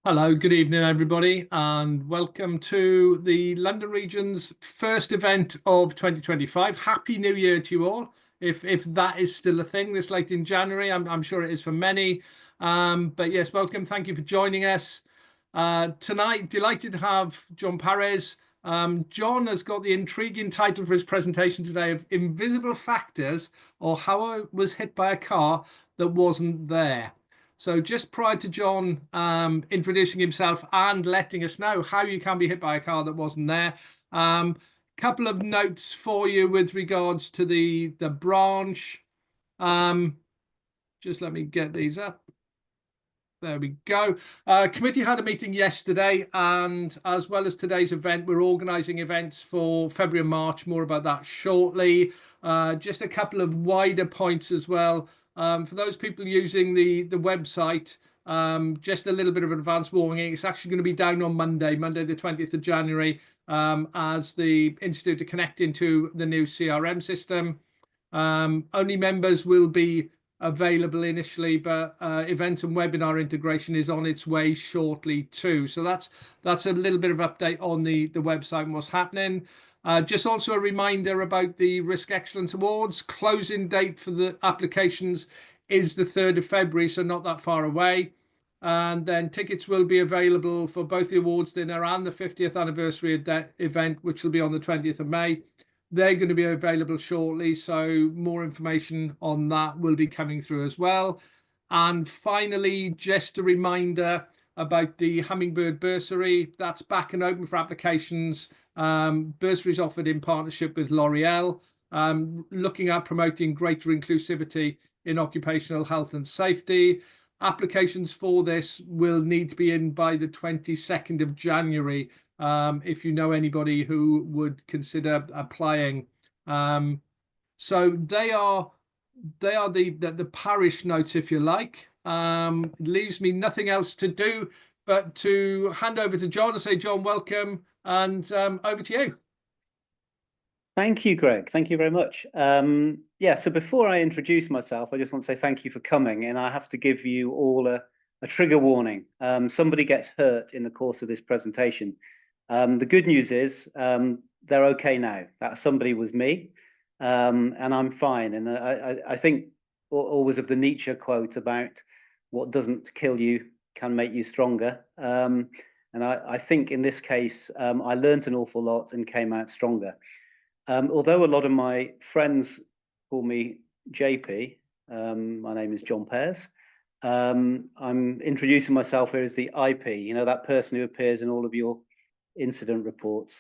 Hello, good evening, everybody, and welcome to the London region's first event of 2025. Happy New Year to you all. If that is still a thing this late in January, I'm sure it is for many. But yes, welcome. Thank you for joining us tonight. Delighted to have John Perez. John has got the intriguing title for his presentation today of Invisible Factors, or How I Was Hit by a Car That Wasn't There. So just prior to John introducing himself and letting us know how you can be hit by a car that wasn't there, couple of notes for you with regards to the branch. Just let me get these up. There we go. Committee had a meeting yesterday, and as well as today's event, we're organising events for February and March. More about that shortly. Just a couple of wider points as well. For those people using the website, just a little bit of advance warning. It's actually going to be down on Monday the 20th of January, as the Institute are connecting to the new CRM system. Only members will be available initially, but events and webinar integration is on its way shortly too. So that's a little bit of update on the website and what's happening. Just also a reminder about the Risk Excellence Awards. Closing date for the applications is the 3rd of February, so not that far away. And then tickets will be available for both the awards dinner and the 50th anniversary event, which will be on the 20th of May. They're going to be available shortly, so more information on that will be coming through as well. And finally, just a reminder about the Hummingbird Bursary. That's back and open for applications. Bursaries offered in partnership with L'Oreal, looking at promoting greater inclusivity in occupational health and safety. Applications for this will need to be in by the 22nd of January. If you know anybody who would consider applying. So they are the parish notes, if you like. It leaves me nothing else to do but to hand over to John and say, John, welcome, and over to you. Thank you, Greg. Thank you very much. So before I introduce myself, I just want to say thank you for coming, and I have to give you all a trigger warning. Somebody gets hurt in the course of this presentation. The good news is they're okay now. That somebody was me, and I'm fine. And I think always of the Nietzsche quote about what doesn't kill you can make you stronger. And I think in this case, I learned an awful lot and came out stronger. Although a lot of my friends call me JP, my name is John Perez. I'm introducing myself here as the IP, that person who appears in all of your incident reports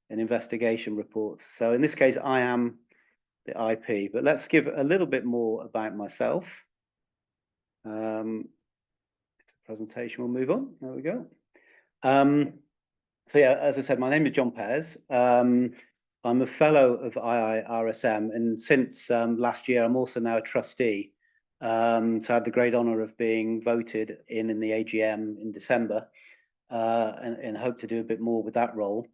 and investigation reports. So in this case, I am the IP, but let's give a little bit more about myself. The presentation will move on. There we go. So yeah, as I said, my name is John Perez. I'm a fellow of IIRSM, and since last year, I'm also now a trustee. So I had the great honor of being voted in the AGM in December, and hope to do a bit more with that role.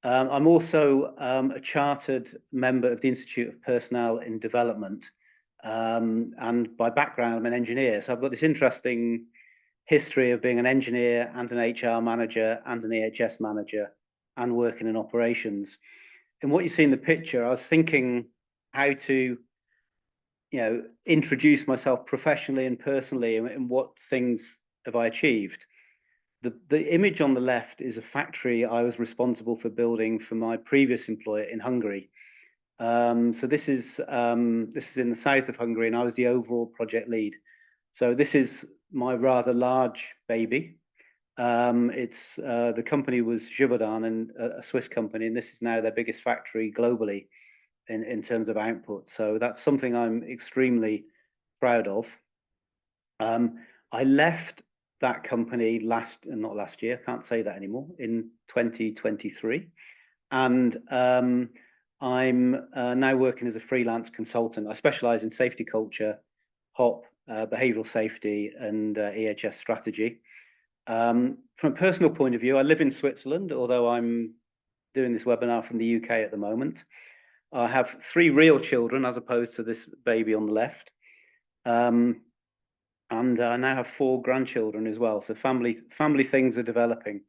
I'm also a chartered member of the Institute of Personnel in Development, and by background, I'm an engineer. So I've got this interesting history of being an engineer and an HR manager and an EHS manager and working in operations. And what you see in the picture, I was thinking how to, introduce myself professionally and personally, and what things have I achieved. The image on the left is a factory I was responsible for building for my previous employer in Hungary. So this is in the south of Hungary, and I was the overall project lead. So this is my rather large baby. It's the company was Givaudan, and a Swiss company, and this is now their biggest factory globally in terms of output. So that's something I'm extremely proud of. I left that company not last year, can't say that anymore, in 2023. And I'm now working as a freelance consultant. I specialize in safety culture, HOP, behavioral safety, and EHS strategy. From a personal point of view, I live in Switzerland, although I'm doing this webinar from the UK at the moment. I have 3 real children as opposed to this baby on the left. and I now have 4 grandchildren as well. So family things are developing.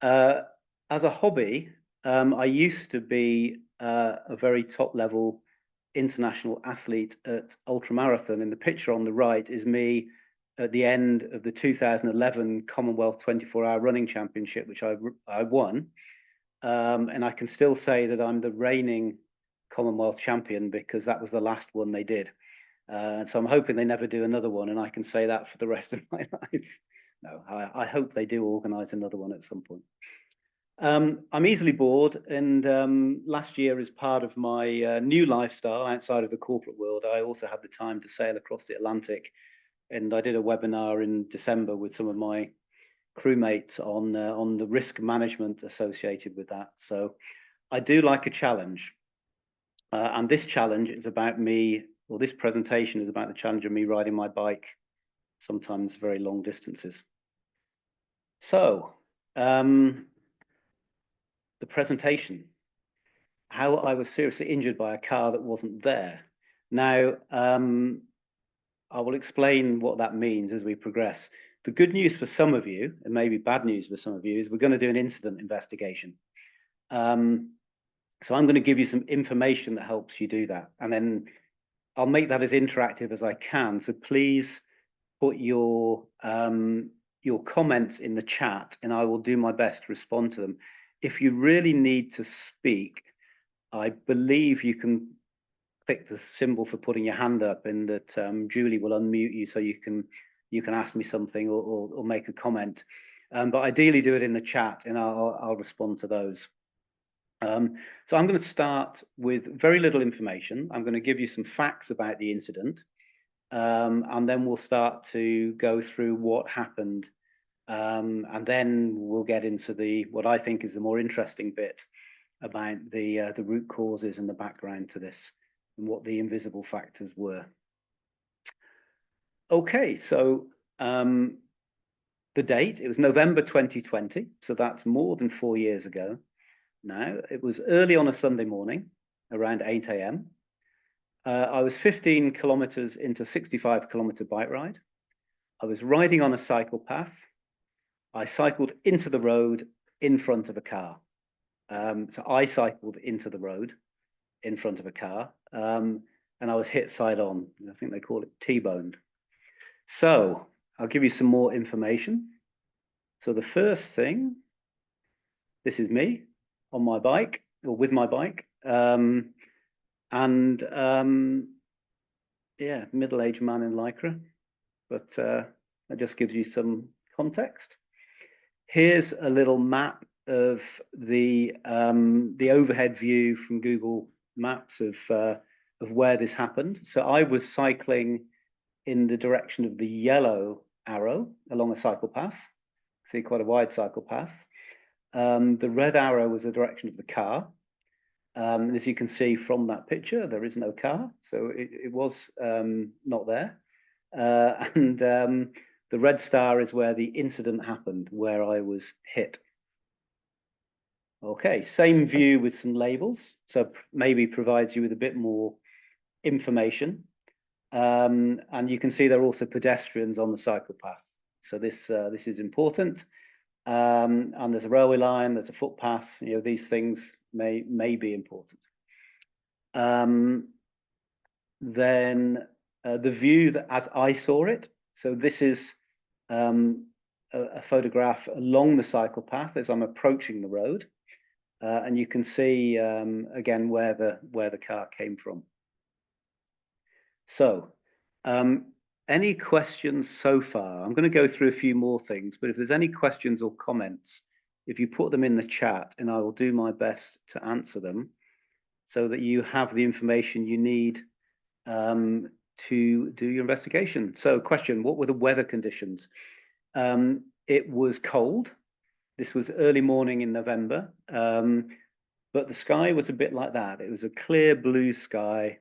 As a hobby, I used to be a very top level international athlete at ultramarathon. And the picture on the right is me at the end of the 2011 Commonwealth 24-hour running championship, which I won. And I can still say that I'm the reigning Commonwealth champion because that was the last one they did. So I'm hoping they never do another one, and I can say that for the rest of my life. No, I hope they do organise another one at some point. I'm easily bored, and last year, as part of my new lifestyle outside of the corporate world, I also had the time to sail across the Atlantic, and I did a webinar in December with some of my crewmates on the risk management associated with that. So I do like a challenge, and this challenge is about me, or this presentation is about the challenge of me riding my bike, sometimes very long distances. So the presentation, how I was seriously injured by a car that wasn't there. Now, I will explain what that means as we progress. The good news for some of you, and maybe bad news for some of you, is we're going to do an incident investigation. So I'm going to give you some information that helps you do that. And then I'll make that as interactive as I can. So please put your comments in the chat, and I will do my best to respond to them. If you really need to speak, I believe you can click the symbol for putting your hand up, and that Julie will unmute you so you can ask me something or make a comment. But ideally do it in the chat, and I'll respond to those. So I'm going to start with very little information. I'm going to give you some facts about the incident, and then we'll start to go through what happened, and then we'll get into what I think is the more interesting bit about the root causes and the background to this, and what the invisible factors were. Okay, so the date, it was November 2020, so that's more than 4 years ago. Now, it was early on a Sunday morning, around 8 a.m. I was 15 kilometers into a 65-kilometer bike ride. I was riding on a cycle path. I cycled into the road in front of a car. So I cycled into the road in front of a car, and I was hit side on. I think they call it T-boned. So I'll give you some more information. So the first thing, this is me on my bike, or with my bike, yeah, middle-aged man in Lycra, but that just gives you some context. Here's a little map of the overhead view from Google Maps of where this happened. So I was cycling in the direction of the yellow arrow along a cycle path. See, quite a wide cycle path. The red arrow was the direction of the car. As you can see from that picture, there is no car, so it was not there. And the red star is where the incident happened, where I was hit. Okay, same view with some labels, so maybe provides you with a bit more information. And you can see there are also pedestrians on the cycle path. So this is important. And there's a railway line, there's a footpath. You know, these things may be important. Then the view that as I saw it. So this is a photograph along the cycle path as I'm approaching the road, and you can see again where the car came from. So, any questions so far? I'm going to go through a few more things, but if there's any questions or comments, if you put them in the chat, and I will do my best to answer them, so that you have the information you need to do your investigation. So, question: what were the weather conditions? It was cold. This was early morning in November, but the sky was a bit like that. It was a clear blue sky,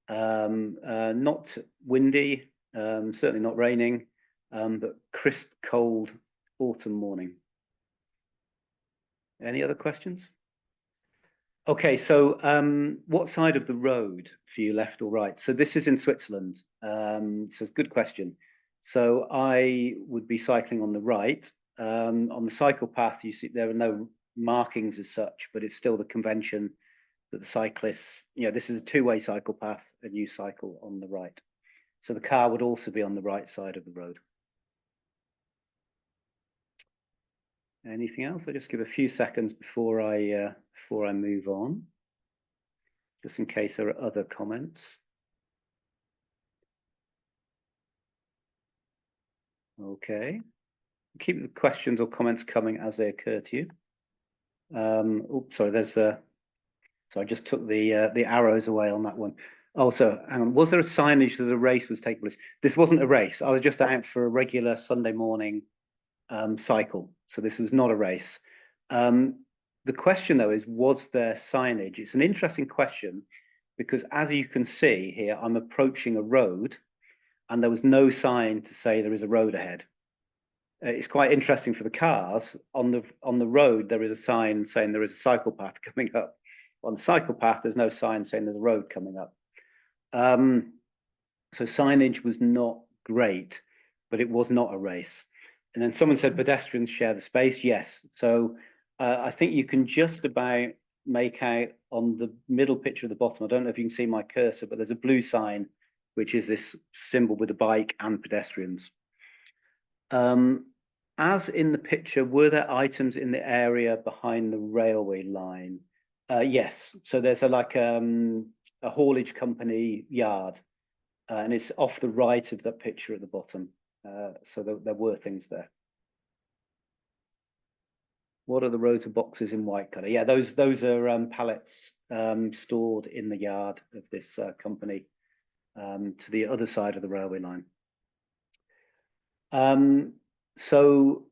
not windy, certainly not raining, but crisp, cold autumn morning. Any other questions? Okay, so what side of the road for you, left or right? So this is in Switzerland. So good question. So I would be cycling on the right. On the cycle path, you see there are no markings as such, but it's still the convention that the cyclists, this is a two-way cycle path, and you cycle on the right. So the car would also be on the right side of the road. Anything else? I'll just give a few seconds before I move on, just in case there are other comments. Okay. Keep the questions or comments coming as they occur to you. Oops, sorry, so I just took the arrows away on that one. Also, was there a signage that a race was taking place? This wasn't a race. I was just out for a regular Sunday morning cycle. So this was not a race. The question though is, was there signage? It's an interesting question because as you can see here, I'm approaching a road and there was no sign to say there is a road ahead. It's quite interesting for the cars. On the road, there is a sign saying there is a cycle path coming up. On the cycle path, there's no sign saying there's a road coming up. So signage was not great, but it was not a race. And then someone said pedestrians share the space. Yes. So I think you can just about make out on the middle picture at the bottom. I don't know if you can see my cursor, but there's a blue sign, which is this symbol with a bike and pedestrians. As in the picture, were there items in the area behind the railway line? Yes. So there's a haulage company yard, and it's off the right of that picture at the bottom. So there were things there. What are the rows of boxes in white colour? Yeah, those are pallets stored in the yard of this company to the other side of the railway line. So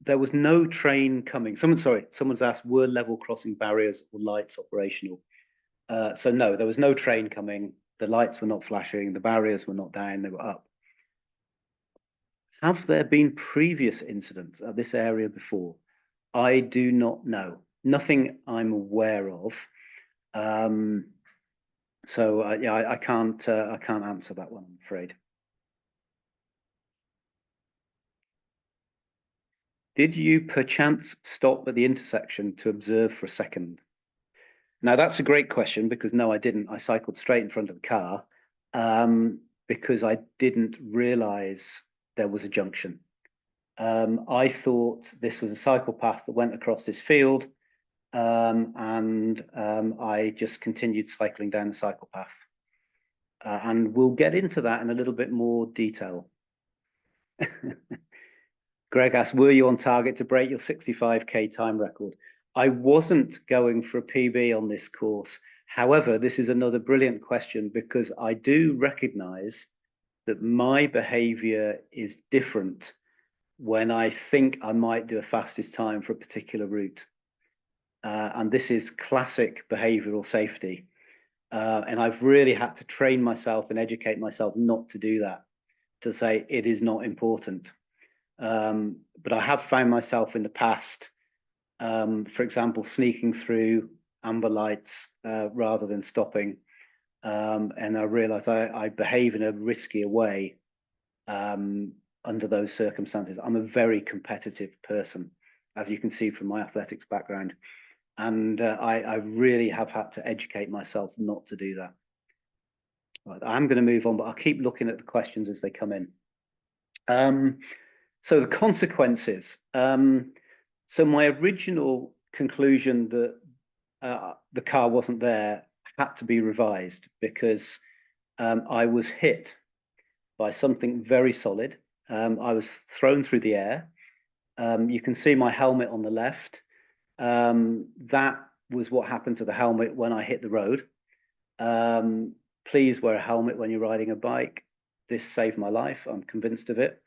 there was no train coming. Someone's asked, were level crossing barriers or lights operational? So no, there was no train coming. The lights were not flashing. The barriers were not down, they were up. Have there been previous incidents at this area before? I do not know. Nothing I'm aware of. So yeah, I can't answer that one, I'm afraid. Did you perchance stop at the intersection to observe for a second? Now that's a great question because no, I didn't. I cycled straight in front of the car because I didn't realize there was a junction. I thought this was a cycle path that went across this field, and I just continued cycling down the cycle path. And we'll get into that in a little bit more detail. Greg asked, were you on target to break your 65K time record? I wasn't going for a PB on this course. However, this is another brilliant question because I do recognize that my behavior is different when I think I might do a fastest time for a particular route. And this is classic behavioral safety. And I've really had to train myself and educate myself not to do that, to say it is not important. But I have found myself in the past, for example, sneaking through amber lights rather than stopping. And I realized I behave in a riskier way under those circumstances. I'm a very competitive person, as you can see from my athletics background. And I really have had to educate myself not to do that. Right, I'm going to move on, but I'll keep looking at the questions as they come in. So the consequences. So my original conclusion that the car wasn't there had to be revised because I was hit by something very solid. I was thrown through the air. You can see my helmet on the left. That was what happened to the helmet when I hit the road. Please wear a helmet when you're riding a bike. This saved my life. I'm convinced of it.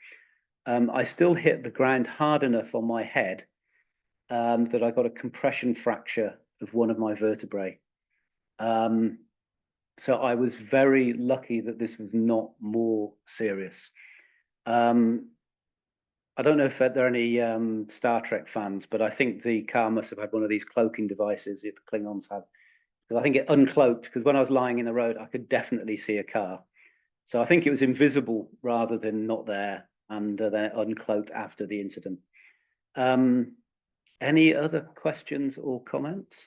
I still hit the ground hard enough on my head that I got a compression fracture of one of my vertebrae. So I was very lucky that this was not more serious. I don't know if there are any Star Trek fans, but I think the car must have had one of these cloaking devices that the Klingons had. Because I think it uncloaked, because when I was lying in the road, I could definitely see a car. So I think it was invisible rather than not there, and then uncloaked after the incident. Any other questions or comments?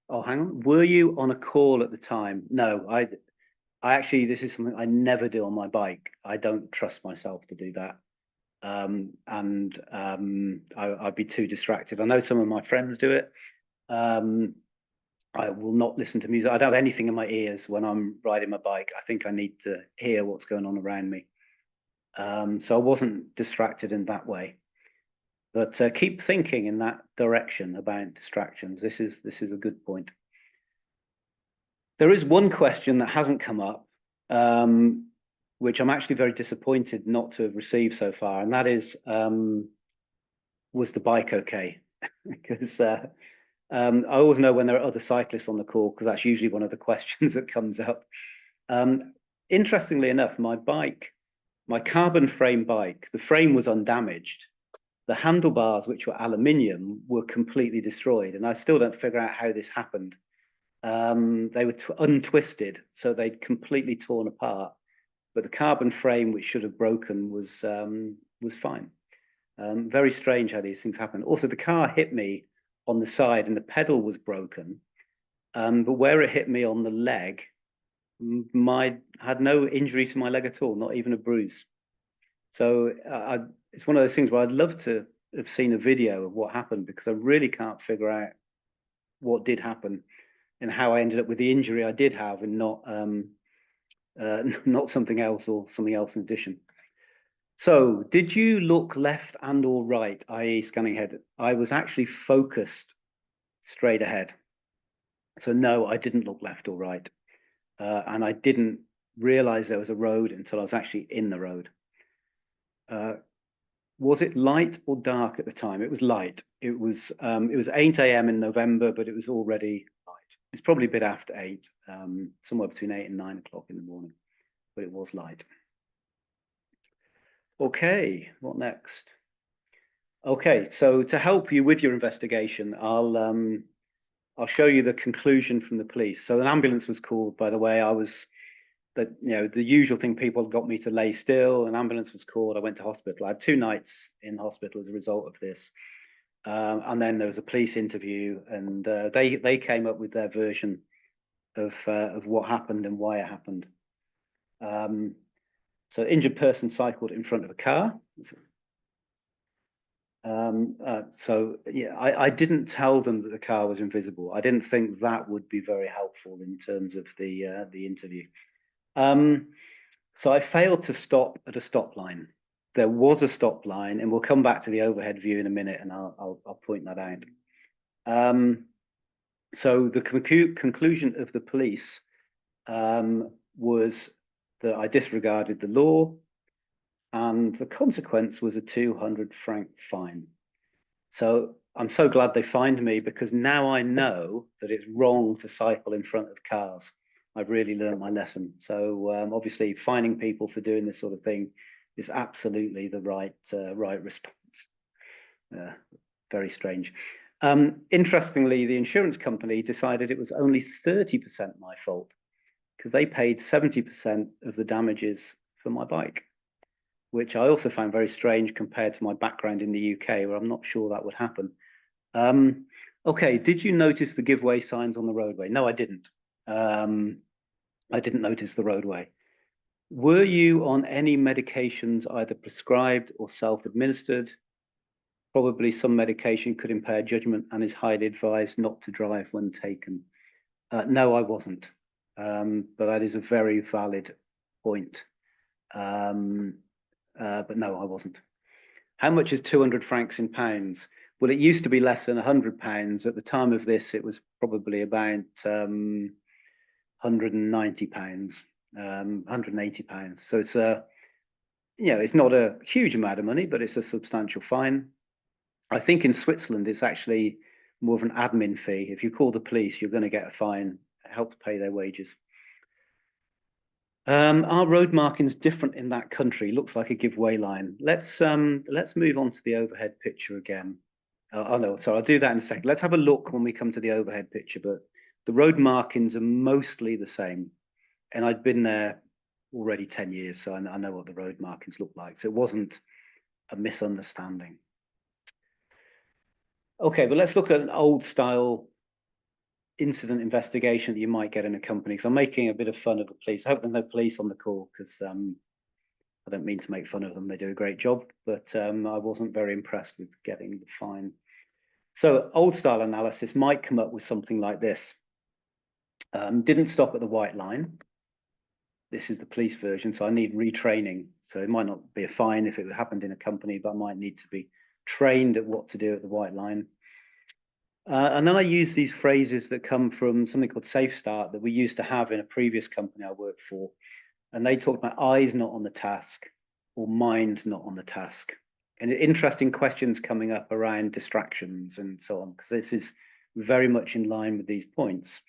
Oh, hang on. Were you on a call at the time? No, I actually, this is something I never do on my bike. I don't trust myself to do that. I'd be too distracted. I know some of my friends do it. I will not listen to music. I don't have anything in my ears when I'm riding my bike. I think I need to hear what's going on around me. So I wasn't distracted in that way. But keep thinking in that direction about distractions. This is a good point. There is one question that hasn't come up, which I'm actually very disappointed not to have received so far, and that is, was the bike okay? Because I always know when there are other cyclists on the call, because that's usually one of the questions that comes up. Interestingly enough, my carbon frame bike, the frame was undamaged. The handlebars, which were aluminium, were completely destroyed, and I still don't figure out how this happened. They were untwisted, so they'd completely torn apart. But the carbon frame, which should have broken, was fine. Very strange how these things happen. Also, the car hit me on the side, and the pedal was broken. But where it hit me on the leg, had no injury to my leg at all, not even a bruise. So it's one of those things where I'd love to have seen a video of what happened, because I really can't figure out what did happen and how I ended up with the injury I did have, and not not something else, or something else in addition. So did you look left and or right, i.e. scanning ahead? I was actually focused straight ahead. So no, I didn't look left or right. And I didn't realize there was a road until I was actually in the road. Was it light or dark at the time? It was light. It was 8 a.m. in November, but it was already light. It's probably a bit after 8, somewhere between 8 and 9 o'clock in the morning, but it was light. Okay, what next? Okay, so to help you with your investigation, I'll show you the conclusion from the police. So an ambulance was called, by the way. The usual thing, people got me to lay still. An ambulance was called. I went to hospital. I had 2 nights in hospital as a result of this. And then there was a police interview, and they came up with their version of what happened and why it happened. So injured person cycled in front of a car. So yeah, I didn't tell them that the car was invisible. I didn't think that would be very helpful in terms of the interview. So I failed to stop at a stop line. There was a stop line, and we'll come back to the overhead view in a minute, and I'll point that out. So the conclusion of the police was that I disregarded the law, and the consequence was a 200 franc fine. So I'm so glad they fined me, because now I know that it's wrong to cycle in front of cars. I've really learned my lesson. So obviously fining people for doing this sort of thing is absolutely the right response. Very strange. Interestingly, the insurance company decided it was only 30% my fault, because they paid 70% of the damages for my bike, which I also found very strange compared to my background in the UK, where I'm not sure that would happen. Okay, did you notice the giveaway signs on the roadway? No, I didn't. I didn't notice the roadway. Were you on any medications, either prescribed or self-administered? Probably some medication could impair judgment and is highly advised not to drive when taken. No, I wasn't. But that is a very valid point. But no, I wasn't. How much is 200 francs in pounds? Well, it used to be less than 100 pounds. At the time of this, it was probably about 190 pounds, 180 pounds. So it's it's not a huge amount of money, but it's a substantial fine. I think in Switzerland, it's actually more of an admin fee. If you call the police, you're going to get a fine, help pay their wages. Are road markings different in that country? Looks like a giveaway line. Let's move on to the overhead picture again. Oh no, sorry, I'll do that in a second. Let's have a look when we come to the overhead picture, but The road markings are mostly the same. And I'd been there already 10 years, so I know what the road markings look like. So it wasn't a misunderstanding. Okay, but let's look at an old style incident investigation that you might get in a company. Because I'm making a bit of fun of the police. I hope there's no police on the call, because I don't mean to make fun of them. They do a great job, but I wasn't very impressed with getting the fine. So old style analysis might come up with something like this. Didn't stop at the white line. This is the police version, so I need retraining. So it might not be a fine if it happened in a company, but I might need to be trained at what to do at the white line. And then I use these phrases that come from something called Safe Start that we used to have in a previous company I worked for. And they talk about eyes not on the task or mind not on the task. And interesting questions coming up around distractions and so on, because this is very much in line with these points.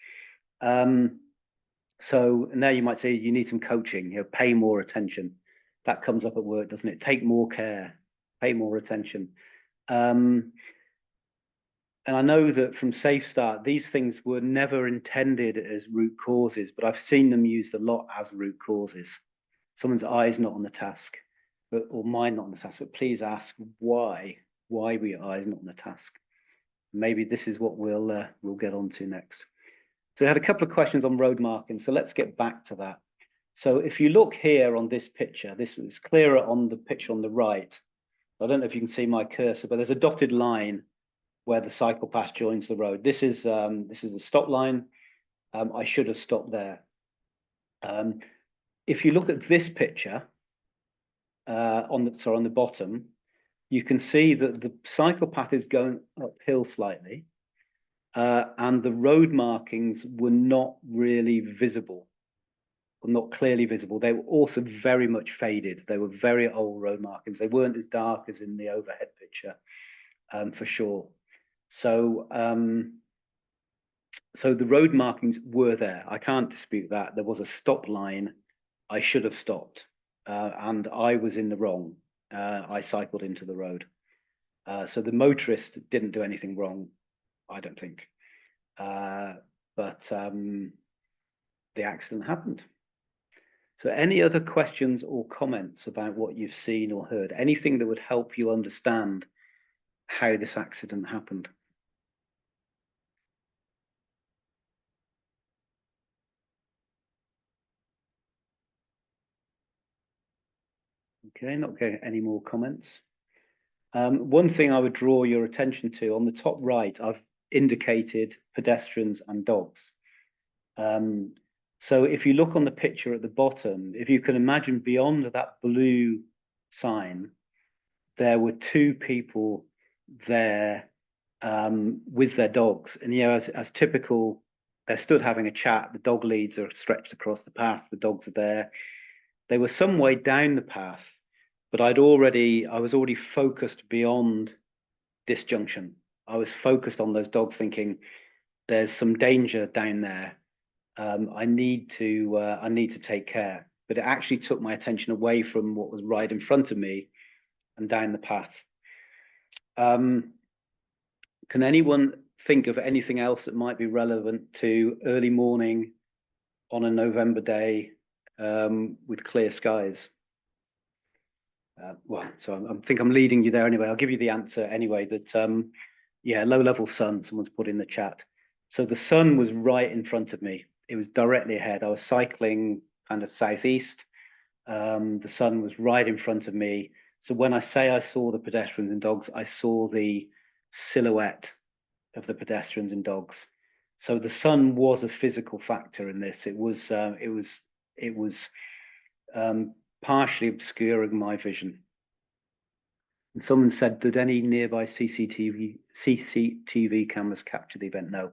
So now you might say you need some coaching, pay more attention. That comes up at work, doesn't it? Take more care, pay more attention. And I know that from Safe Start, these things were never intended as root causes, but I've seen them used a lot as root causes. Someone's eyes not on the task, or mind not on the task, but please ask why. Why were your eyes not on the task? Maybe this is what we'll get on to next. So we had a couple of questions on road marking, so let's get back to that. So if you look here on this picture, this is clearer on the picture on the right. I don't know if you can see my cursor, but there's a dotted line where the cycle path joins the road. This is a stop line. I should have stopped there. If you look at this picture on the bottom, you can see that the cycle path is going uphill slightly. And the road markings were not really visible, or not clearly visible. They were also very much faded. They were very old road markings. They weren't as dark as in the overhead picture, for sure. So, so the road markings were there. I can't dispute that. There was a stop line. I should have stopped, and I was in the wrong. I cycled into the road. So the motorist didn't do anything wrong, I don't think. But the accident happened. So any other questions or comments about what you've seen or heard? Anything that would help you understand how this accident happened? Okay, not getting any more comments. One thing I would draw your attention to, on the top right, I've indicated pedestrians and dogs. So if you look on the picture at the bottom, if you can imagine beyond that blue sign, there were two people there with their dogs. And, as typical, they're stood having a chat. The dog leads are stretched across the path. The dogs are there. They were some way down the path, but I was already focused beyond this junction. I was focused on those dogs, thinking there's some danger down there. I need to take care. But it actually took my attention away from what was right in front of me and down the path. Can anyone think of anything else that might be relevant to early morning on a November day with clear skies? Well, so I think I'm leading you there anyway. I'll give you the answer anyway, that low level sun, someone's put in the chat. So the sun was right in front of me. It was directly ahead. I was cycling kind of southeast. The sun was right in front of me. So when I say I saw the pedestrians and dogs, I saw the silhouette of the pedestrians and dogs. So the sun was a physical factor in this. It was partially obscuring my vision. And someone said, did any nearby CCTV cameras capture the event? No,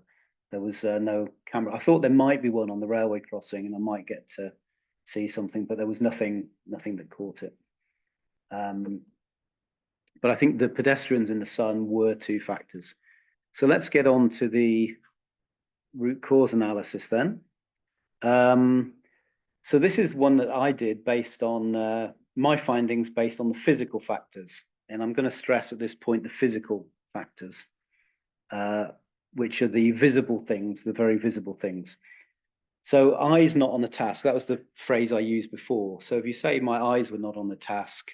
there was no camera. I thought there might be one on the railway crossing, and I might get to see something, but there was nothing that caught it. But I think the pedestrians in the sun were two factors. So let's get on to the root cause analysis then. So this is one that I did based on my findings based on the physical factors. And I'm going to stress at this point the physical factors. which are the visible things, the very visible things. So eyes not on the task, that was the phrase I used before. So if you say my eyes were not on the task,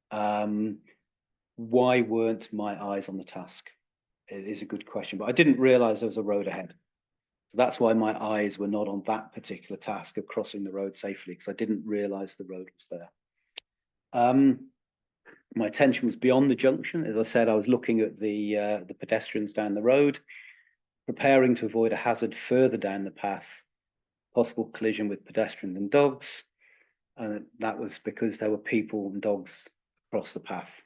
why weren't my eyes on the task? It is a good question, but I didn't realize there was a road ahead. So that's why my eyes were not on that particular task of crossing the road safely, because I didn't realize the road was there. My attention was beyond the junction. As I said, I was looking at the pedestrians down the road, preparing to avoid a hazard further down the path, possible collision with pedestrians and dogs. And that was because there were people and dogs across the path.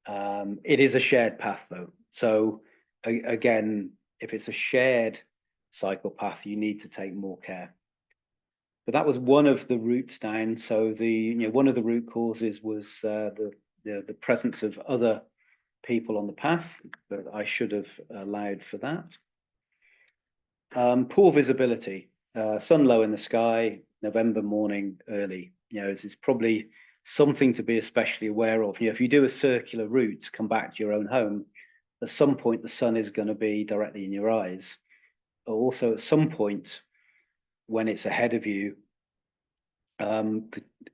It is a shared path though. So again, if it's a shared cycle path, you need to take more care. But that was one of the routes down. So one of the root causes was the presence of other people on the path, but I should have allowed for that. Poor visibility, sun low in the sky, November morning early. It's probably something to be especially aware of. If you do a circular route to come back to your own home, at some point the sun is going to be directly in your eyes. But also at some point when it's ahead of you,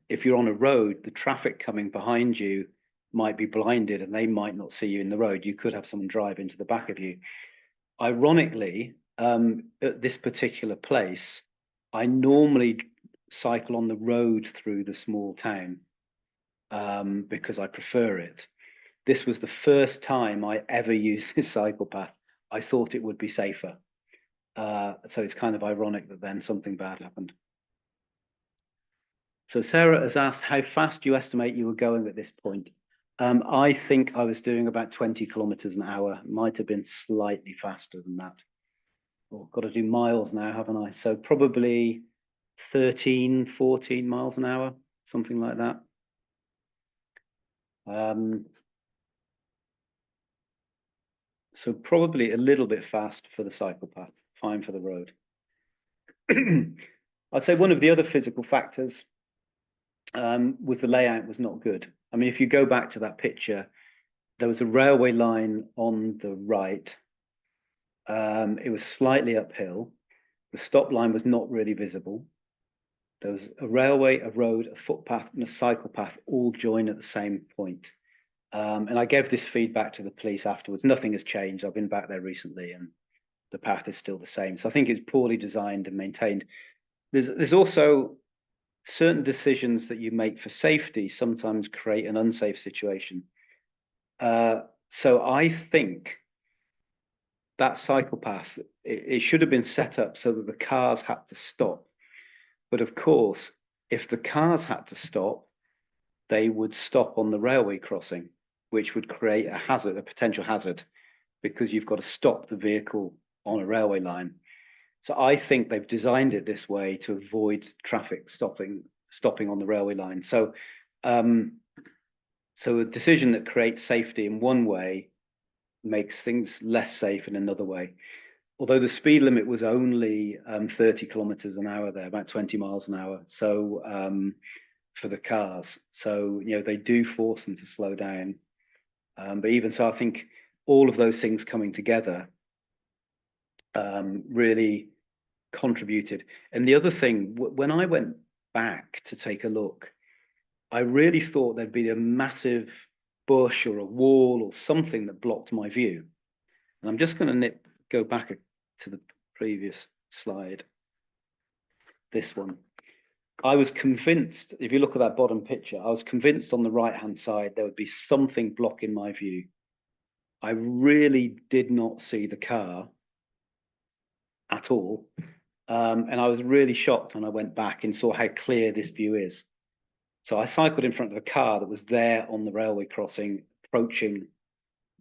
if you're on a road, the traffic coming behind you might be blinded and they might not see you in the road. You could have someone drive into the back of you. Ironically, at this particular place, I normally cycle on the road through the small town because I prefer it. This was the first time I ever used this cycle path. I thought it would be safer. So it's kind of ironic that then something bad happened. So Sarah has asked, how fast do you estimate you were going at this point? I think I was doing about 20 kilometers an hour. Might have been slightly faster than that. Oh, got to do miles now, haven't I? So probably 13, 14 miles an hour, something like that. So probably a little bit fast for the cycle path, fine for the road. I'd say one of the other physical factors with the layout was not good. I mean, if you go back to that picture, there was a railway line on the right. It was slightly uphill. The stop line was not really visible. There was a railway, a road, a footpath, and a cycle path all join at the same point. And I gave this feedback to the police afterwards. Nothing has changed. I've been back there recently and the path is still the same. So I think it's poorly designed and maintained. There's also certain decisions that you make for safety sometimes create an unsafe situation. So I think that cycle path, it should have been set up so that the cars had to stop. But of course, if the cars had to stop, they would stop on the railway crossing, which would create a hazard, a potential hazard, because you've got to stop the vehicle on a railway line. So I think they've designed it this way to avoid traffic stopping on the railway line. So, so a decision that creates safety in one way makes things less safe in another way. Although the speed limit was only 30 kilometers an hour there, about 20 miles an hour. So for the cars, so they do force them to slow down. But even so, I think all of those things coming together really contributed. And the other thing, when I went back to take a look, I really thought there'd be a massive bush or a wall or something that blocked my view. And I'm just going to go back to the previous slide, this one. I was convinced, if you look at that bottom picture, I was convinced on the right-hand side there would be something blocking my view. I really did not see the car at all. And I was really shocked when I went back and saw how clear this view is. So I cycled in front of a car that was there on the railway crossing, approaching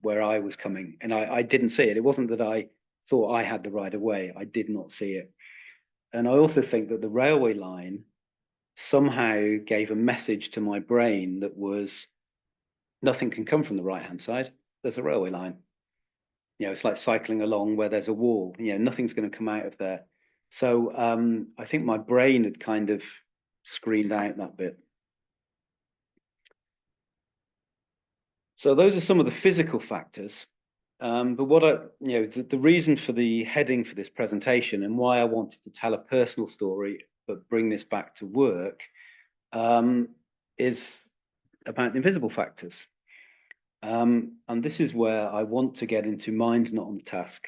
where I was coming, and I didn't see it. It wasn't that I thought I had the right of way. I did not see it. And I also think that the railway line somehow gave a message to my brain that was, nothing can come from the right-hand side. There's a railway line. It's like cycling along where there's a wall. Nothing's going to come out of there. So I think my brain had kind of screened out that bit. So those are some of the physical factors. But what the reason for the heading for this presentation and why I wanted to tell a personal story, but bring this back to work, is about the invisible factors. And this is where I want to get into mind, not on the task.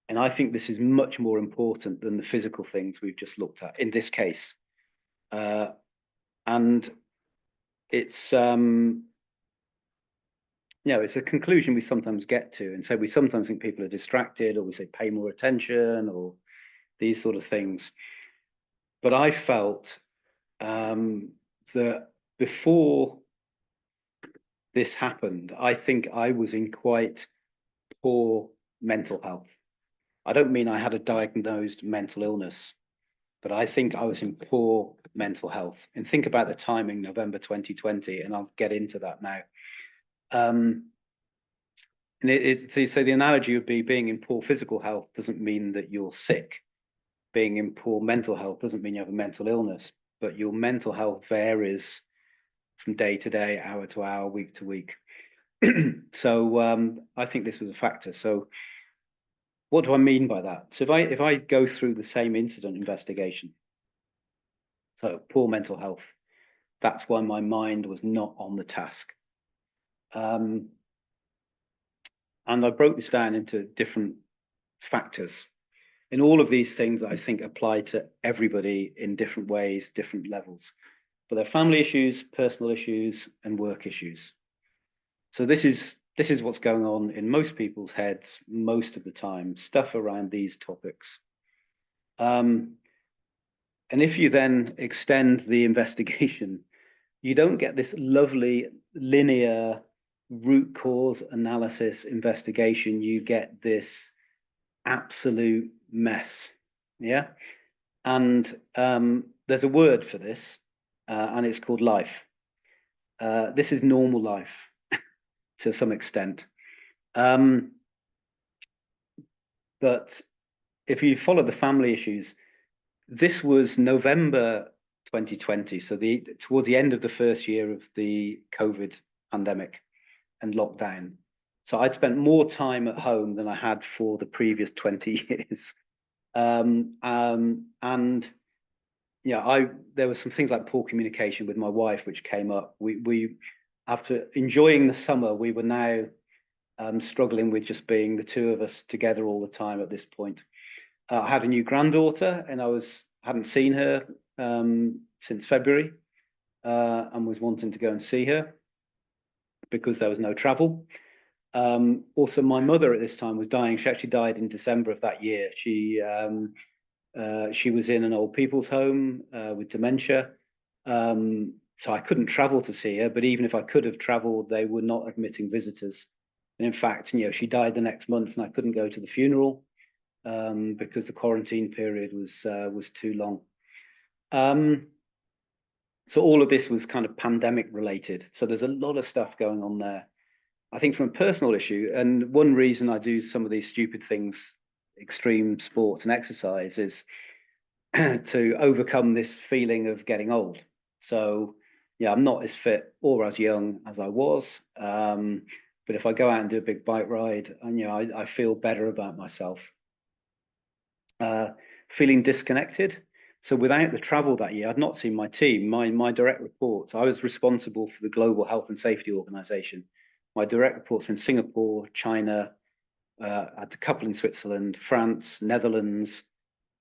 And I think this is much more important than the physical things we've just looked at in this case. And it's it's a conclusion we sometimes get to, and so we sometimes think people are distracted, or we say pay more attention, or these sort of things. But I felt that before this happened, I think I was in quite poor mental health. I don't mean I had a diagnosed mental illness, but I think I was in poor mental health. And think about the timing, November 2020, and I'll get into that now. And so the analogy would be being in poor physical health doesn't mean that you're sick. Being in poor mental health doesn't mean you have a mental illness, but your mental health varies from day to day, hour to hour, week to week. So I think this was a factor. So what do I mean by that? So if I go through the same incident investigation, so poor mental health, that's why my mind was not on the task. And I broke this down into different factors. And all of these things I think apply to everybody in different ways, different levels. But they're family issues, personal issues, and work issues. So this is what's going on in most people's heads most of the time, stuff around these topics. And if you then extend the investigation, you don't get this lovely linear root cause analysis investigation. You get this absolute mess. Yeah. And there's a word for this, and it's called life. This is normal life to some extent. But if you follow the family issues, this was November 2020, so towards the end of the first year of the COVID pandemic and lockdown. So I'd spent more time at home than I had for the previous 20 years. And yeah, there were some things like poor communication with my wife, which came up. We after enjoying the summer, we were now struggling with just being the two of us together all the time at this point. I had a new granddaughter, and hadn't seen her since February, and was wanting to go and see her because there was no travel. Also, my mother at this time was dying. She actually died in December of that year. She was in an old people's home with dementia. So I couldn't travel to see her, but even if I could have traveled, they were not admitting visitors. And in fact, she died the next month, and I couldn't go to the funeral because the quarantine period was too long. So all of this was kind of pandemic related. So there's a lot of stuff going on there. I think from a personal issue, and one reason I do some of these stupid things, extreme sports and exercise, is to overcome this feeling of getting old. So yeah, I'm not as fit or as young as I was. But if I go out and do a big bike ride, and I feel better about myself. Feeling disconnected. So without the travel that year, I'd not seen my team, my direct reports. I was responsible for the Global Health and Safety Organization. My direct reports were in Singapore, China, I had a couple in Switzerland, France, Netherlands,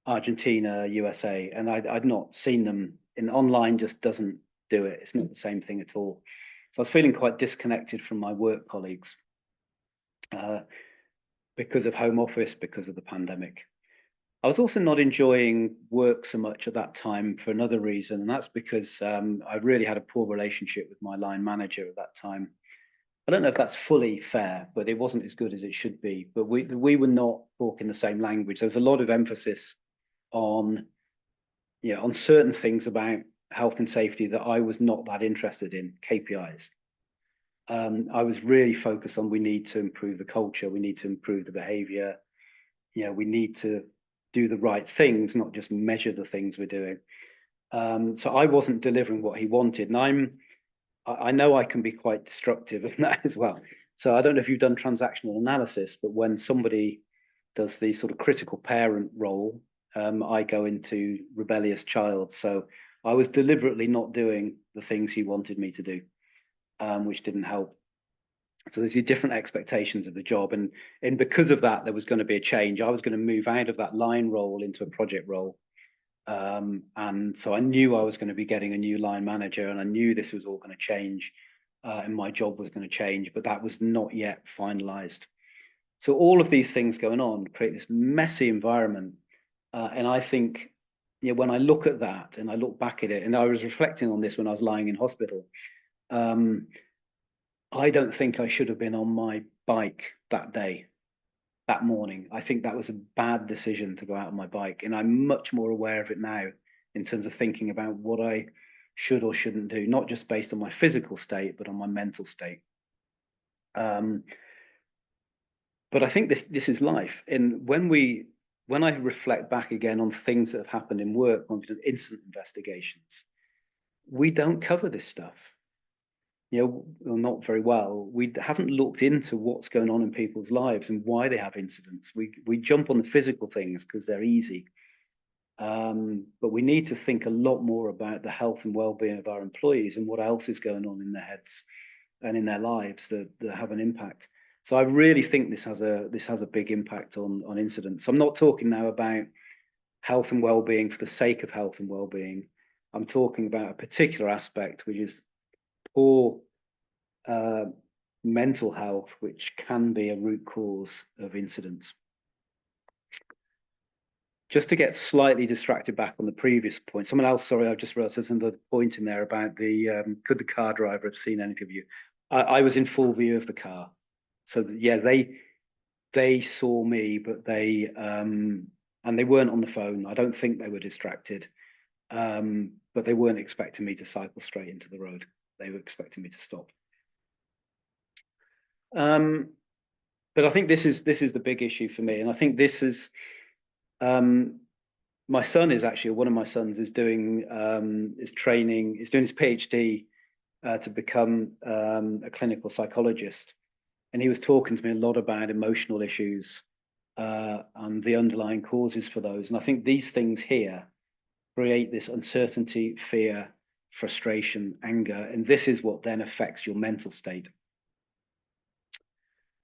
Argentina, USA, and I'd not seen them. In online just doesn't do it. It's not the same thing at all. So I was feeling quite disconnected from my work colleagues because of home office, because of the pandemic. I was also not enjoying work so much at that time for another reason, and that's because I really had a poor relationship with my line manager at that time. I don't know if that's fully fair, but it wasn't as good as it should be. But we were not talking the same language. There was a lot of emphasis on certain things about health and safety that I was not that interested in, KPIs. I was really focused on we need to improve the culture, we need to improve the behavior, we need to do the right things, not just measure the things we're doing. So I wasn't delivering what he wanted, and I know I can be quite destructive in that as well. So I don't know if you've done transactional analysis, but when somebody does the sort of critical parent role, I go into rebellious child. So I was deliberately not doing the things he wanted me to do, which didn't help. So there's your different expectations of the job, and because of that, there was going to be a change. I was going to move out of that line role into a project role, and so I knew I was going to be getting a new line manager, and I knew this was all going to change, and my job was going to change, but that was not yet finalised. So all of these things going on create this messy environment, and I think, when I look at that and I look back at it, and I was reflecting on this when I was lying in hospital. I don't think I should have been on my bike that day, that morning. I think that was a bad decision to go out on my bike, and I'm much more aware of it now in terms of thinking about what I should or shouldn't do, not just based on my physical state, but on my mental state. But I think this is life. And when I reflect back again on things that have happened in work, on incident investigations, we don't cover this stuff. Not very well. We haven't looked into what's going on in people's lives and why they have incidents. We jump on the physical things because they're easy, but we need to think a lot more about the health and well-being of our employees and what else is going on in their heads and in their lives that have an impact. So I really think this has a big impact on incidents. I'm not talking now about health and well-being for the sake of health and well-being. I'm talking about a particular aspect, which is poor mental health, which can be a root cause of incidents. Just to get slightly distracted back on the previous point, someone else, sorry, I've just realized there's another point in there about could the car driver have seen any of you? I was in full view of the car. So yeah, they saw me, but and they weren't on the phone. I don't think they were distracted, but they weren't expecting me to cycle straight into the road. They were expecting me to stop. But I think this is the big issue for me, and I think this is my son is actually one of my sons is doing training, is doing his PhD to become a clinical psychologist, and he was talking to me a lot about emotional issues and the underlying causes for those. And I think these things here create this uncertainty, fear, frustration, anger, and this is what then affects your mental state.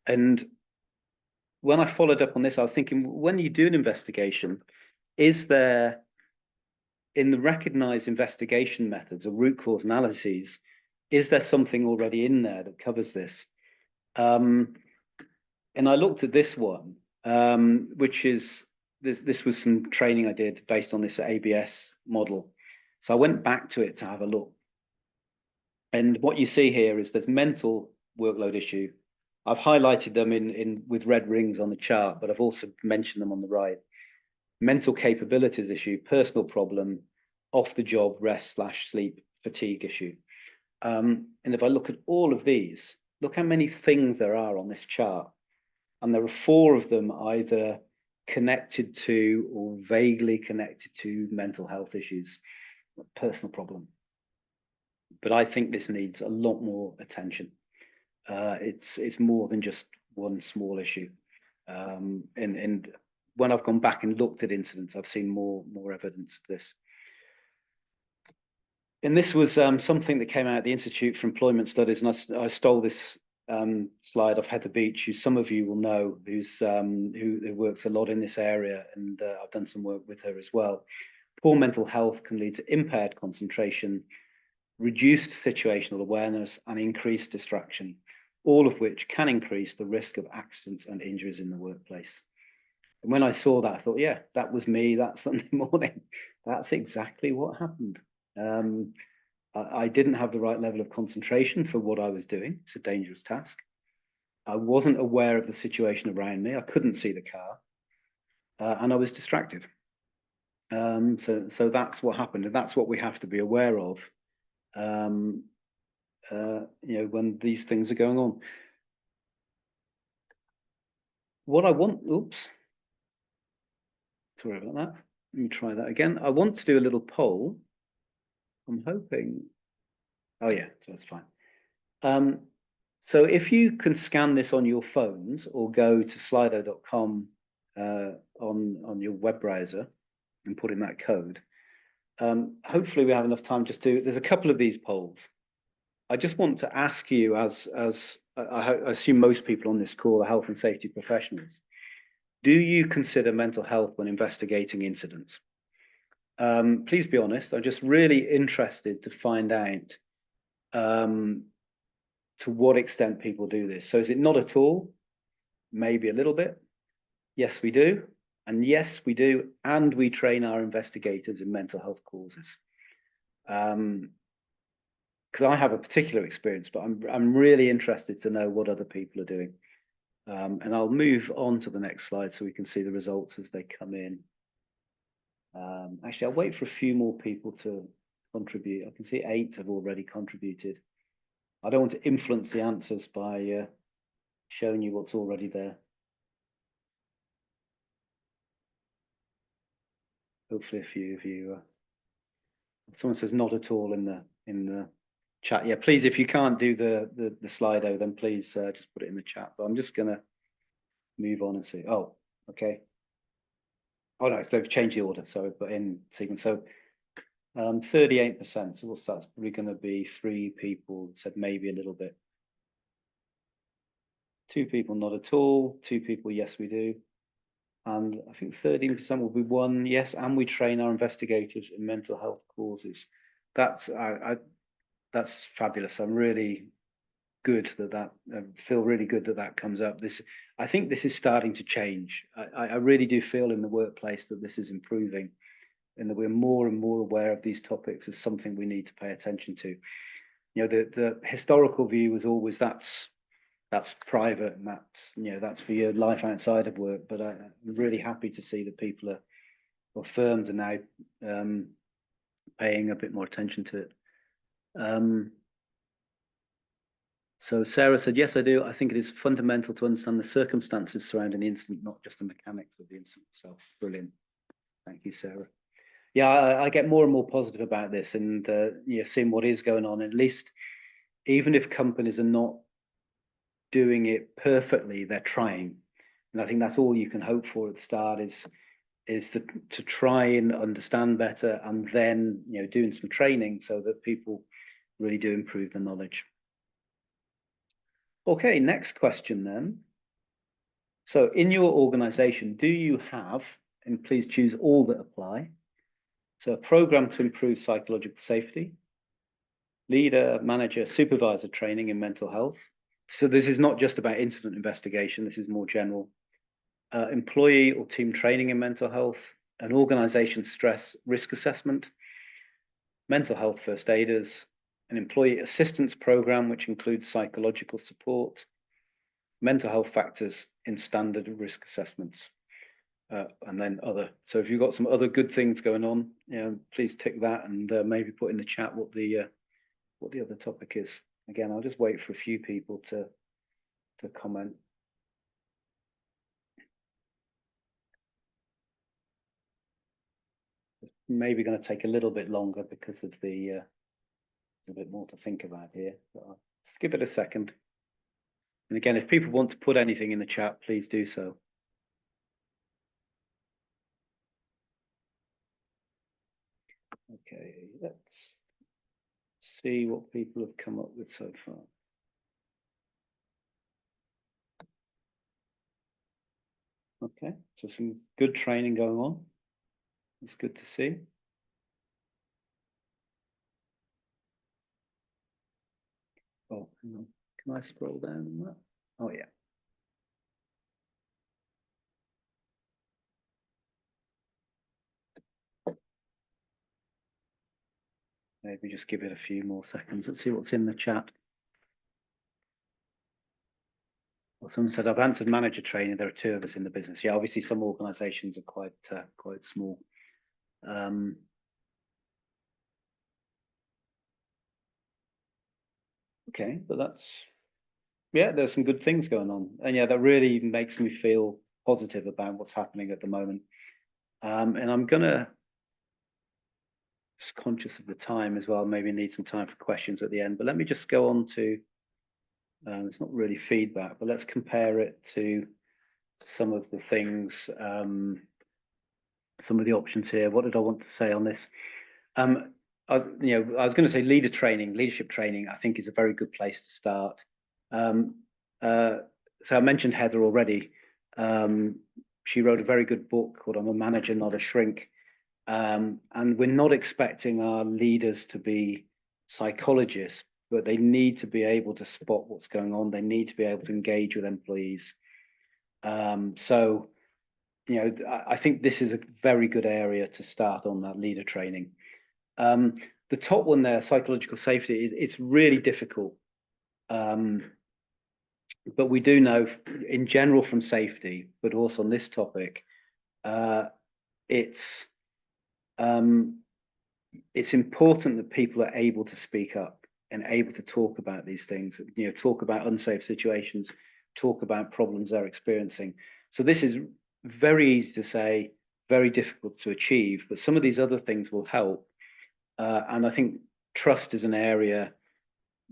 And when I followed up on this, I was thinking, when you do an investigation, is there, in the recognized investigation methods or root cause analyses, is there something already in there that covers this? And I looked at this one, which is, this was some training I did based on this ABS model. So I went back to it to have a look. And what you see here is there's mental workload issue. I've highlighted them with red rings on the chart, but I've also mentioned them on the right. Mental capabilities issue, personal problem, off the job rest/sleep fatigue issue. And if I look at all of these, look how many things there are on this chart. And there are 4 of them either connected to or vaguely connected to mental health issues, personal problem. But I think this needs a lot more attention. It's more than just one small issue. And when I've gone back and looked at incidents, I've seen more evidence of this. And this was something that came out of the Institute for Employment Studies, and I stole this slide off Heather Beach, who some of you will know, who works a lot in this area, and I've done some work with her as well. Poor mental health can lead to impaired concentration, reduced situational awareness, and increased distraction, all of which can increase the risk of accidents and injuries in the workplace. And when I saw that, I thought, yeah, that was me that Sunday morning. That's exactly what happened. I didn't have the right level of concentration for what I was doing. It's a dangerous task. I wasn't aware of the situation around me. I couldn't see the car, and I was distracted. So that's what happened, and that's what we have to be aware of. When these things are going on. What I want, oops, sorry about that. Let me try that again. I want to do a little poll. I'm hoping, oh yeah, so that's fine. So if you can scan this on your phones or go to slido.com on your web browser and put in that code, hopefully we have enough time just to, there's a couple of these polls. I just want to ask you, as I assume most people on this call are health and safety professionals, do you consider mental health when investigating incidents? Please be honest. I'm just really interested to find out to what extent people do this. So is it not at all? Maybe a little bit. Yes, we do. And yes, we do. And we train our investigators in mental health causes. Because I have a particular experience, but I'm really interested to know what other people are doing. And I'll move on to the next slide so we can see the results as they come in. Actually, I'll wait for a few more people to contribute. I can see 8 have already contributed. I don't want to influence the answers by showing you what's already there. Hopefully a few of you. Someone says not at all in the chat. Yeah, please, if you can't do the Slido, then please just put it in the chat. But I'm just gonna move on and see. Oh, okay. Oh no, they've changed the order. So, but in sequence. So 38%. So what's that? It's probably going to be 3 people said maybe a little bit. 2 people not at all. 2 people yes we do. And I think 13% will be 1 yes, and we train our investigators in mental health causes. That's that's fabulous. I'm really good that I feel really good that comes up. I think this is starting to change. I really do feel in the workplace that this is improving, and that we're more and more aware of these topics as something we need to pay attention to. You know, the historical view was always that's private and that's for your life outside of work. But I'm really happy to see that people or firms are now paying a bit more attention to it. So Sarah said, yes, I do. I think it is fundamental to understand the circumstances surrounding the incident, not just the mechanics of the incident itself. Brilliant. Thank you, Sarah. Yeah, I get more and more positive about this, and seeing what is going on. At least, even if companies are not doing it perfectly, they're trying, and I think that's all you can hope for at the start is to try and understand better, and then doing some training so that people really do improve the knowledge. Okay, next question then. So in your organization, do you have, and please choose all that apply, so a program to improve psychological safety, leader, manager, supervisor training in mental health. So this is not just about incident investigation, this is more general. Employee or team training in mental health, an organization stress risk assessment, mental health first aiders, an employee assistance program, which includes psychological support, mental health factors in standard risk assessments, and then other. So if you've got some other good things going on, please tick that and maybe put in the chat what the other topic is. Again, I'll just wait for a few people to comment. It's maybe going to take a little bit longer because of there's a bit more to think about here. But I'll just give it a second. And again, if people want to put anything in the chat, please do so. Okay, let's see what people have come up with so far. Okay, so some good training going on. It's good to see. Oh, hang on. Can I scroll down on that? Oh, yeah. Maybe just give it a few more seconds. Let's see what's in the chat. Well, someone said, I've answered manager training. There are 2 of us in the business. Yeah, obviously some organizations are quite small. Okay, but there's some good things going on. And yeah, that really makes me feel positive about what's happening at the moment. And I'm gonna, just conscious of the time as well, maybe need some time for questions at the end, but let me just go on to It's not really feedback, but let's compare it to some of the things, some of the options here. What did I want to say on this? I was going to say leadership training, I think is a very good place to start. So I mentioned Heather already. She wrote a very good book called I'm a Manager, Not a Shrink. And we're not expecting our leaders to be psychologists, but they need to be able to spot what's going on. They need to be able to engage with employees. So, I think this is a very good area to start on that leader training. The top one there, psychological safety, it's really difficult. But we do know in general from safety, but also on this topic, it's important that people are able to speak up and able to talk about these things, talk about unsafe situations, talk about problems they're experiencing. So this is very easy to say, very difficult to achieve, but some of these other things will help. And I think trust is an area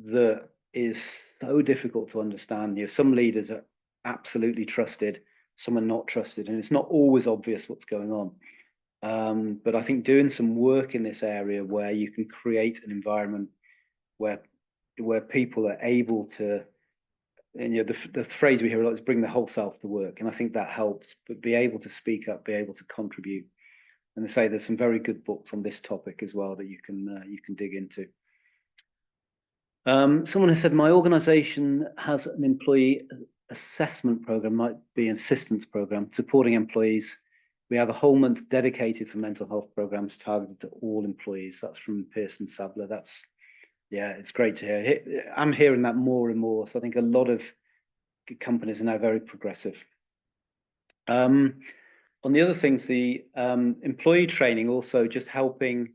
that is so difficult to understand. Some leaders are absolutely trusted, some are not trusted, and it's not always obvious what's going on. But I think doing some work in this area where you can create an environment where people are able to, and the phrase we hear a lot is bring the whole self to work, and I think that helps. But be able to speak up, be able to contribute, and they say there's some very good books on this topic as well that you can dig into. Someone has said my organisation has an employee assessment program, might be an assistance program, supporting employees. We have a whole month dedicated for mental health programs targeted to all employees. That's from Pearson Sabler. It's great to hear. I'm hearing that more and more. So I think a lot of companies are now very progressive. On the other things, the employee training, also just helping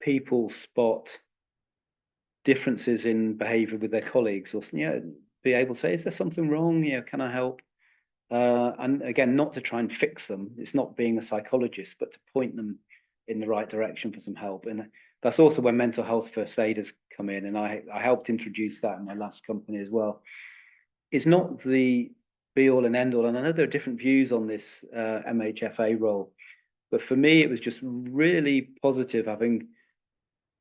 people spot differences in behavior with their colleagues, or be able to say, is there something wrong? Can I help? And again, not to try and fix them. It's not being a psychologist, but to point them in the right direction for some help. And that's also where mental health first aiders come in. And I helped introduce that in my last company as well. It's not the be all and end all. And I know there are different views on this MHFA role, but for me, it was just really positive having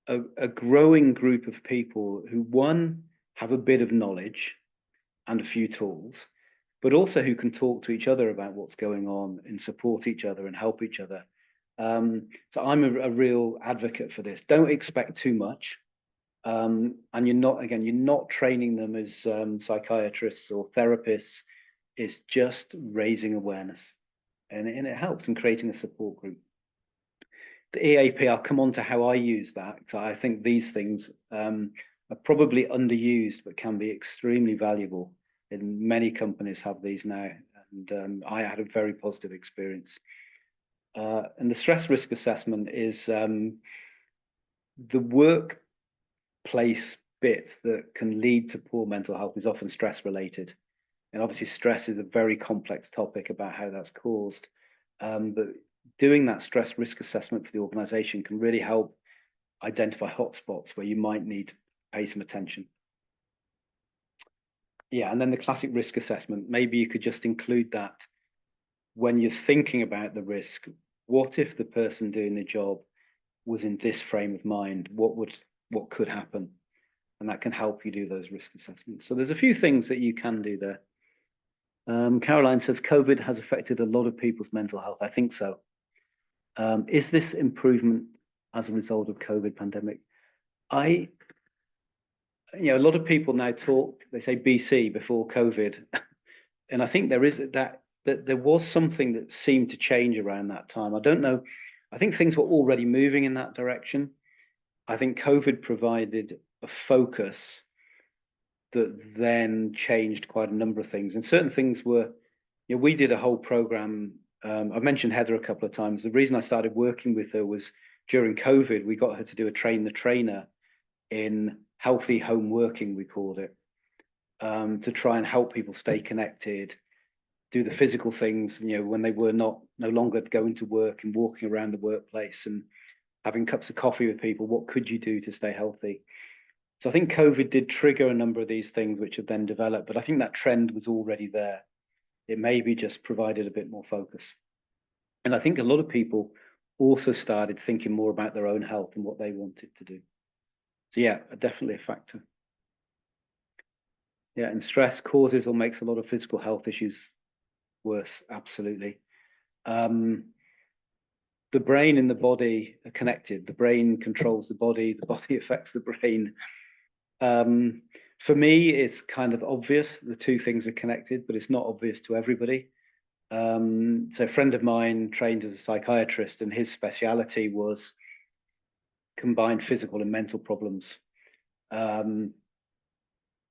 a growing group of people who, one, have a bit of knowledge and a few tools, but also who can talk to each other about what's going on and support each other and help each other. So I'm a real advocate for this. Don't expect too much. And you're not training them as psychiatrists or therapists. It's just raising awareness, and it helps in creating a support group. The EAP, I'll come on to how I use that. So I think these things are probably underused, but can be extremely valuable. And many companies have these now, and I had a very positive experience. And the stress risk assessment is the workplace bit that can lead to poor mental health is often stress related. And obviously stress is a very complex topic about how that's caused. But doing that stress risk assessment for the organization can really help identify hotspots where you might need to pay some attention. Yeah, and then the classic risk assessment, maybe you could just include that when you're thinking about the risk. What if the person doing the job was in this frame of mind? What could happen? And that can help you do those risk assessments. So there's a few things that you can do there. Caroline says COVID has affected a lot of people's mental health. I think so. Is this improvement as a result of COVID pandemic? A lot of people now talk, they say BC, before COVID. And I think there is that there was something that seemed to change around that time. I don't know. I think things were already moving in that direction. I think COVID provided a focus that then changed quite a number of things. And certain things were, we did a whole program. I've mentioned Heather a couple of times. The reason I started working with her was during COVID, we got her to do a train the trainer in healthy home working, we called it, to try and help people stay connected, do the physical things, when they were no longer going to work and walking around the workplace and having cups of coffee with people. What could you do to stay healthy? So I think COVID did trigger a number of these things which have then developed, but I think that trend was already there. It maybe just provided a bit more focus. And I think a lot of people also started thinking more about their own health and what they wanted to do. So yeah, definitely a factor. Yeah, and stress causes or makes a lot of physical health issues worse, absolutely. The brain and the body are connected. The brain controls the body affects the brain. For me, it's kind of obvious the two things are connected, but it's not obvious to everybody. So a friend of mine trained as a psychiatrist, and his speciality was combined physical and mental problems.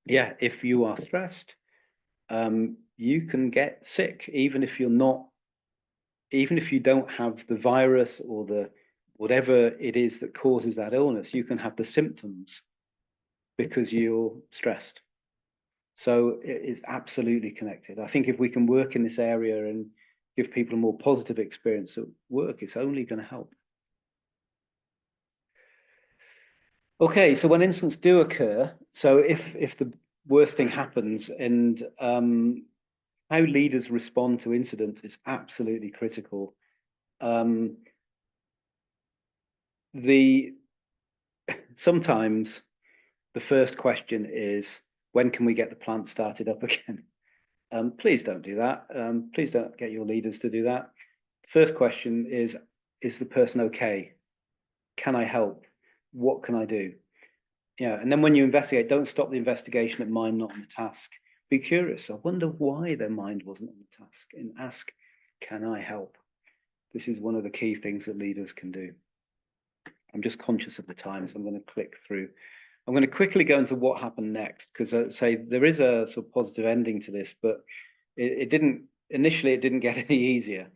Yeah, if you are stressed, you can get sick, even if you're not, even if you don't have the virus or the whatever it is that causes that illness, you can have the symptoms because you're stressed. So it is absolutely connected. I think if we can work in this area and give people a more positive experience at work, it's only going to help. Okay, so when incidents do occur, so if the worst thing happens, and how leaders respond to incidents is absolutely critical. Sometimes the first question is, when can we get the plant started up again? Please don't do that. Please don't get your leaders to do that. First question is the person okay? Can I help? What can I do? Yeah, and then when you investigate, don't stop the investigation at mind not on the task. Be curious. I wonder why their mind wasn't on the task, and ask, can I help? This is one of the key things that leaders can do. I'm just conscious of the time, so I'm going to click through. I'm going to quickly go into what happened next, because I say there is a sort of positive ending to this, but it didn't initially. It didn't get any easier.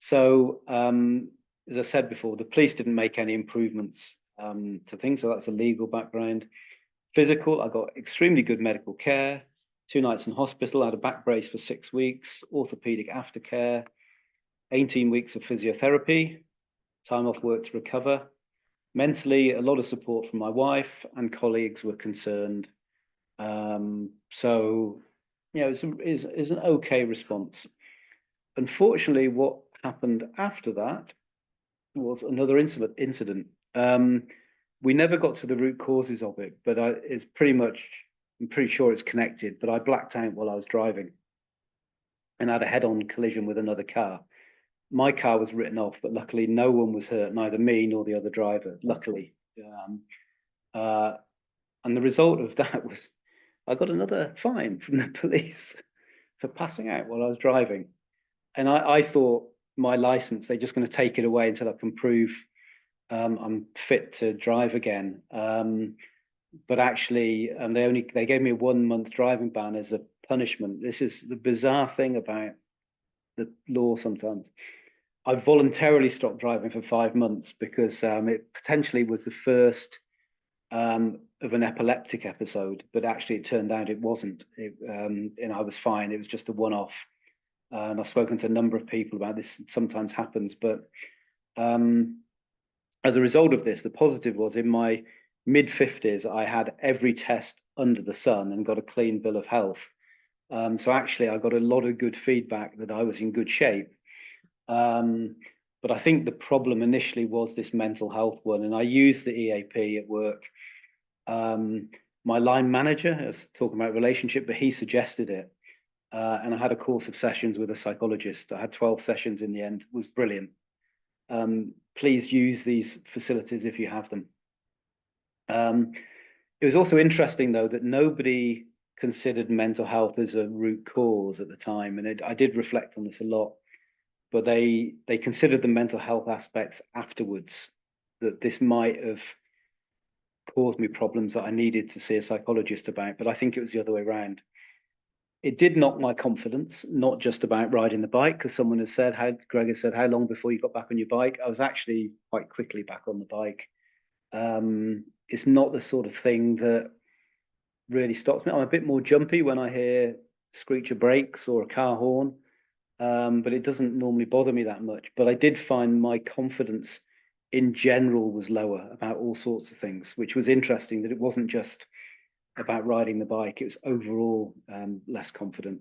So as I said before, the police didn't make any improvements to things. So that's a legal background. Physical, I got extremely good medical care. 2 nights in hospital. I had a back brace for 6 weeks. Orthopedic aftercare. 18 weeks of physiotherapy. Time off work to recover. Mentally, a lot of support from my wife and colleagues were concerned. So, you know, it's an okay response. Unfortunately, what happened after that was another incident. We never got to the root causes of it, but it's pretty much, I'm pretty sure it's connected, but I blacked out while I was driving and had a head-on collision with another car. My car was written off, but luckily no one was hurt, neither me nor the other driver, luckily. And the result of that was I got another fine from the police for passing out while I was driving. And I thought my license, they're just going to take it away until I can prove I'm fit to drive again. But actually, they gave me a 1 month driving ban as a punishment. This is the bizarre thing about the law sometimes. I voluntarily stopped driving for 5 months because it potentially was the first of an epileptic episode, but actually it turned out it wasn't. And I was fine. It was just a one-off. And I've spoken to a number of people about this. Sometimes happens, but as a result of this, the positive was in my mid-50s, I had every test under the sun and got a clean bill of health. So actually, I got a lot of good feedback that I was in good shape. But I think the problem initially was this mental health one, and I used the EAP at work. My line manager is talking about relationship, but he suggested it. And I had a course of sessions with a psychologist. I had 12 sessions in the end. It was brilliant. Please use these facilities if you have them. It was also interesting, though, that nobody considered mental health as a root cause at the time. And I did reflect on this a lot. But they considered the mental health aspects afterwards, that this might have caused me problems that I needed to see a psychologist about. But I think it was the other way around. It did knock my confidence, not just about riding the bike, because someone has said, Greg has said, how long before you got back on your bike? I was actually quite quickly back on the bike. It's not the sort of thing that really stops me. I'm a bit more jumpy when I hear screecher brakes or a car horn, but it doesn't normally bother me that much. But I did find my confidence in general was lower about all sorts of things, which was interesting, that it wasn't just about riding the bike, it was overall less confident.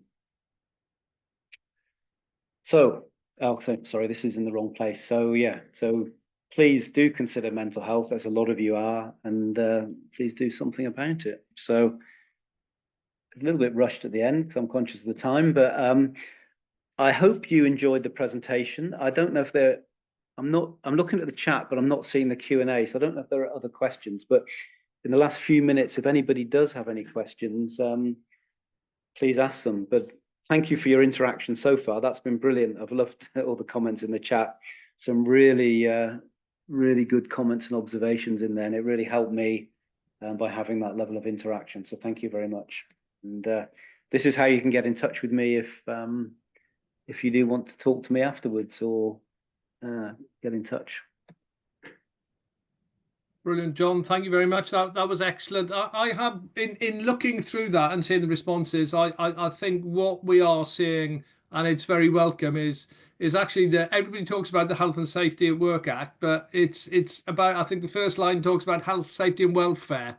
So, oh, sorry, this is in the wrong place. So yeah, so please do consider mental health, as a lot of you are, and please do something about it. So it's a little bit rushed at the end because I'm conscious of the time, but I hope you enjoyed the presentation. I don't know if I'm looking at the chat, but I'm not seeing the Q&A, so I don't know if there are other questions. But in the last few minutes, if anybody does have any questions, please ask them. But thank you for your interaction so far. That's been brilliant. I've loved all the comments in the chat. Some really, really good comments and observations in there, and it really helped me by having that level of interaction. So thank you very much. And this is how you can get in touch with me if you do want to talk to me afterwards, or get in touch. Brilliant, John. Thank you very much. That was excellent. I have in looking through that and seeing the responses, I think what we are seeing, and it's very welcome, is actually that everybody talks about the Health and Safety at Work Act, but it's about, I think the first line talks about health, safety and welfare.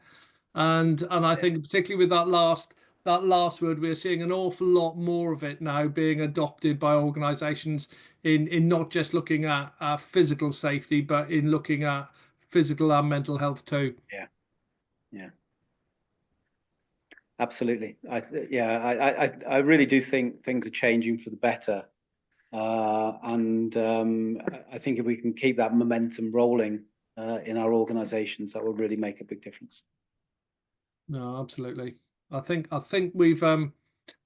And I think particularly with that last word, we're seeing an awful lot more of it now being adopted by organisations in not just looking at physical safety, but in looking at physical and mental health too. Yeah, absolutely. I really do think things are changing for the better, and I think if we can keep that momentum rolling in our organisations, that will really make a big difference. No, absolutely. I think we've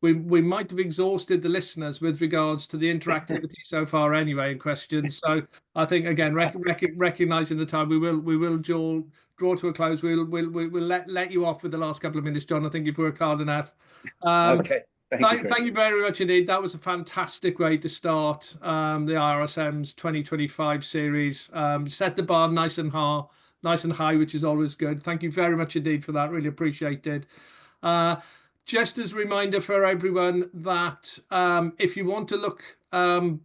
we might have exhausted the listeners with regards to the interactivity so far anyway in questions. So I think again, recognizing the time, we will draw to a close. We'll let you off with the last couple of minutes, John. I think you've worked hard enough. Okay. Thank you very much indeed. That was a fantastic way to start the IIRSM's 2025 series. Set the bar nice and high, which is always good. Thank you very much indeed for that. Really appreciated. Just as a reminder for everyone that if you want to look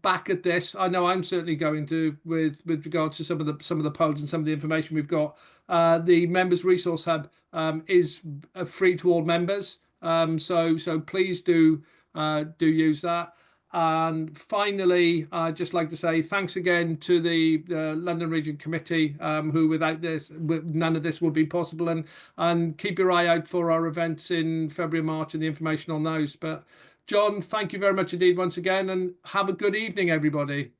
back at this, I know I'm certainly going to, with regards to some of the polls and some of the information we've got. The Members Resource Hub is free to all members, so please do use that. And finally, I'd just like to say thanks again to the London Region Committee, who without this, none of this would be possible. And keep your eye out for our events in February, March, and the information on those. But John, thank you very much indeed once again, and have a good evening, everybody.